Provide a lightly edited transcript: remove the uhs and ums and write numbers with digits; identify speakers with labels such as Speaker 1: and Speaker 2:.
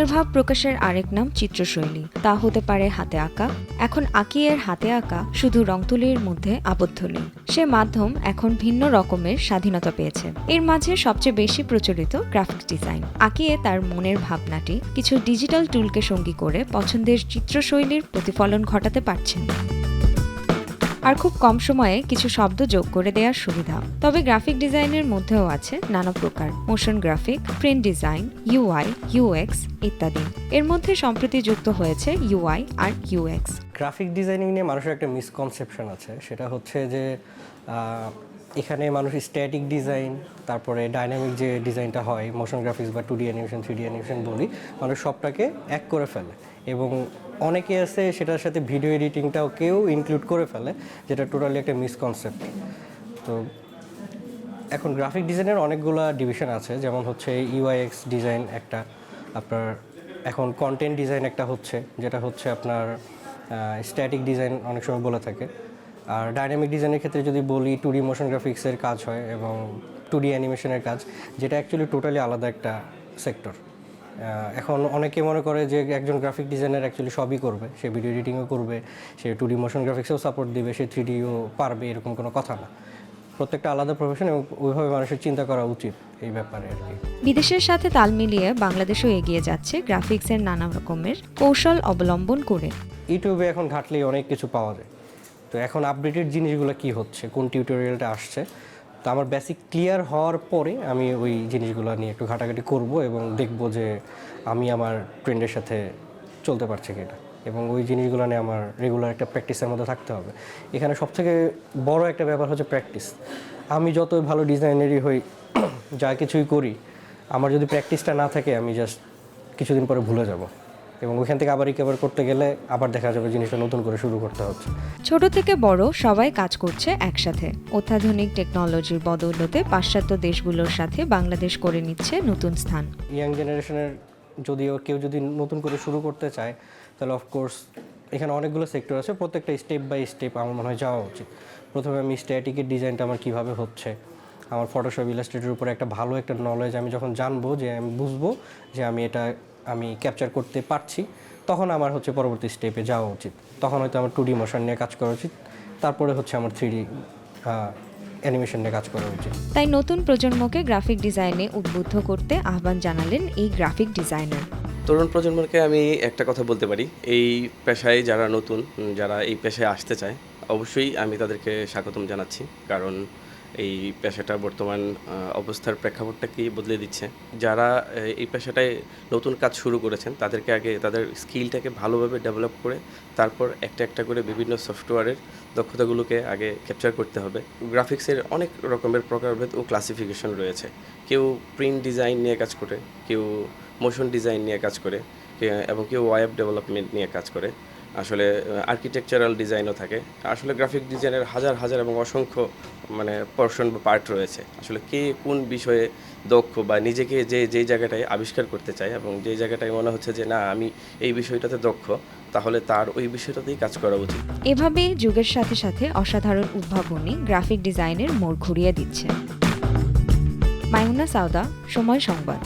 Speaker 1: মনের ভাব প্রকাশের আরেক নাম চিত্রশৈলী। তা হতে পারে হাতে আঁকা। এখন আঁকিয়ের হাতে আঁকা শুধু রং তুলির মধ্যে আবদ্ধ নেই, সে মাধ্যম এখন ভিন্ন রকমের স্বাধীনতা পেয়েছে। এর মাঝে সবচেয়ে বেশি প্রচলিত গ্রাফিক্স ডিজাইন। আঁকিয়ে তার মনের ভাবনাটি কিছু ডিজিটাল টুলকে সঙ্গী করে পছন্দের চিত্রশৈলীর প্রতিফলন ঘটাতে পারছেন। আর খুব কম সময়ে কিছু শব্দ যোগ করে দেওয়ার সুবিধা। তবে গ্রাফিক ডিজাইনের মধ্যেও আছে নানা প্রকার motion graphic, print design, UI, UX ইত্যাদি। এর মধ্যে সম্প্রতি যুক্ত হয়েছে ইউআই আর ইউএক্স।
Speaker 2: গ্রাফিক ডিজাইনিং নিয়ে মানুষের একটা মিসকনসেপশন আছে, সেটা হচ্ছে যে এখানে মানুষ স্ট্যাটিক ডিজাইন, তারপরে ডাইনামিক যে ডিজাইনটা হয় মোশন গ্রাফিক্স বা 2D অ্যানিমেশন 3D অ্যানিমেশন বলি, মানুষ সবটাকে এক করে ফেলে এবং অনেকে আছে সেটার সাথে ভিডিও এডিটিংটাও কেউ ইনক্লুড করে ফেলে, যেটা টোটালি একটা মিসকনসেপ্ট। তো এখন গ্রাফিক ডিজাইনের অনেকগুলো ডিভিশন আছে, যেমন হচ্ছে ইউআইএক্স ডিজাইন একটা, আপনার এখন কন্টেন্ট ডিজাইন একটা হচ্ছে, যেটা হচ্ছে আপনার স্ট্যাটিক ডিজাইন অনেক সময় বলে থাকে। আর ডাইনামিক ডিজাইনের ক্ষেত্রে যদি বলি 2D মোশন গ্রাফিক্সের কাজ হয় এবং 2D অ্যানিমেশনের কাজ, যেটা অ্যাকচুয়ালি টোটালি আলাদা একটা সেক্টর। এখন অনেকে মনে করে যে একজন গ্রাফিক ডিজাইনার অ্যাকচুয়ালি সবই করবে, সে ভিডিও এডিটিংও করবে, সে 2D মোশন গ্রাফিক্সেও সাপোর্ট দিবে, সে 3Dও পারবে, এরকম কোনো কথা না। প্রত্যেকটা আলাদা প্রফেশন এবং ওইভাবে মানুষের চিন্তা করা উচিত এই ব্যাপারে আর কি।
Speaker 1: বিদেশের সাথে তাল মিলিয়ে বাংলাদেশও এগিয়ে যাচ্ছে গ্রাফিক্সের নানা রকমের কৌশল অবলম্বন করে।
Speaker 2: ইউটিউবে এখন ঘাটলেই অনেক কিছু পাওয়া যায়। তো এখন আপডেটেড জিনিসগুলো কি হচ্ছে, কোন টিউটোরিয়ালটা আসছে, তো আমার বেসিক ক্লিয়ার হওয়ার পরে আমি ওই জিনিসগুলো নিয়ে একটু ঘাটাঘাটি করব এবং দেখব যে আমি আমার ট্রেন্ডের সাথে চলতে পারছি কিনা, এবং ওই জিনিসগুলো নিয়ে আমার রেগুলার একটা প্র্যাকটিসের মধ্যে থাকতে হবে। এখানে সবথেকে বড় একটা ব্যাপার হচ্ছে প্র্যাকটিস। আমি যত ভালো ডিজাইনারই হই, যা কিছুই করি, আমার যদি প্র্যাকটিসটা না থাকে আমি জাস্ট কিছুদিন পরে ভুলে যাব, এবং ওইখান থেকে আবার রিকভার করতে গেলে আবার দেখা যাবে জিনিসটা নতুন করে শুরু করতে হচ্ছে।
Speaker 1: ছোট থেকে বড় সবাই কাজ করছে একসাথে। অত্যাধুনিক টেকনোলজির বদৌলতে পাশ্চাত্য দেশগুলোর সাথে বাংলাদেশ করে নিচ্ছে নতুন স্থান।
Speaker 2: ইয়াং জেনারেশনের কেউ যদি নতুন করে শুরু করতে চায়, তাহলে অফকোর্স এখানে অনেকগুলো সেক্টর আছে, প্রত্যেকটা স্টেপ বাই স্টেপ আমার মনে হয় যাওয়া উচিত। প্রথমে আমি স্ট্যাটিকের ডিজাইনটা আমার কীভাবে হচ্ছে, আমার ফটোশপ ইলাস্ট্রেটের উপরে একটা ভালো একটা নলেজ আমি যখন জানবো, যে আমি বুঝবো যে আমি ক্যাপচার করতে পারছি, তখন আমার হচ্ছে পরবর্তী স্টেপে যাওয়া উচিত। তখন হয়তো আমার 2D মোশন নিয়ে কাজ করা উচিত, তারপরে হচ্ছে আমার 3D অ্যানিমেশন নিয়ে কাজ করা উচিত।
Speaker 1: তাই নতুন প্রজন্মকে গ্রাফিক ডিজাইনে উদ্বুদ্ধ করতে আহ্বান জানালেন এই গ্রাফিক ডিজাইনার।
Speaker 3: তরুণ প্রজন্মকে আমি একটা কথা বলতে পারি, এই পেশায় যারা নতুন, যারা এই পেশায় আসতে চায়, অবশ্যই আমি তাদেরকে স্বাগতম জানাচ্ছি। কারণ এই পেশাটা বর্তমান অবস্থার প্রেক্ষাপটটাকেই বদলে দিচ্ছে। যারা এই পেশাটায় নতুন কাজ শুরু করেছেন, তাদেরকে আগে তাদের স্কিলটাকে ভালোভাবে ডেভেলপ করে তারপর একটা একটা করে বিভিন্ন সফটওয়্যারের দক্ষতাগুলোকে আগে ক্যাপচার করতে হবে। গ্রাফিক্সের অনেক রকমের প্রকারভেদ ও ক্লাসিফিকেশন রয়েছে। কেউ প্রিন্ট ডিজাইন নিয়ে কাজ করে, কেউ মোশন ডিজাইন নিয়ে কাজ করে, এবং কেউ ওয়েব ডেভেলপমেন্ট নিয়ে কাজ করে। আসলে আর্কিটেকচারাল ডিজাইনও থাকে। আসলে গ্রাফিক ডিজাইনের হাজার হাজার এবং অসংখ্য পোর্শন বা পার্ট রয়েছে। আসলে কে কোন বিষয়ে দক্ষ বা নিজেকে যেই জায়গাটায় আবিষ্কার করতে চায় এবং যেই জায়গাটায় মনে হচ্ছে যে না আমি এই বিষয়টাতে দক্ষ, তাহলে তার ওই বিষয়টাতেই কাজ করা উচিত।
Speaker 1: এভাবেই যুগের সাথে সাথে অসাধারণ উদ্ভাবনী গ্রাফিক ডিজাইনের মোড় ঘুরিয়ে দিচ্ছে। মাইমুনা সাউদা, সময় সংবাদ।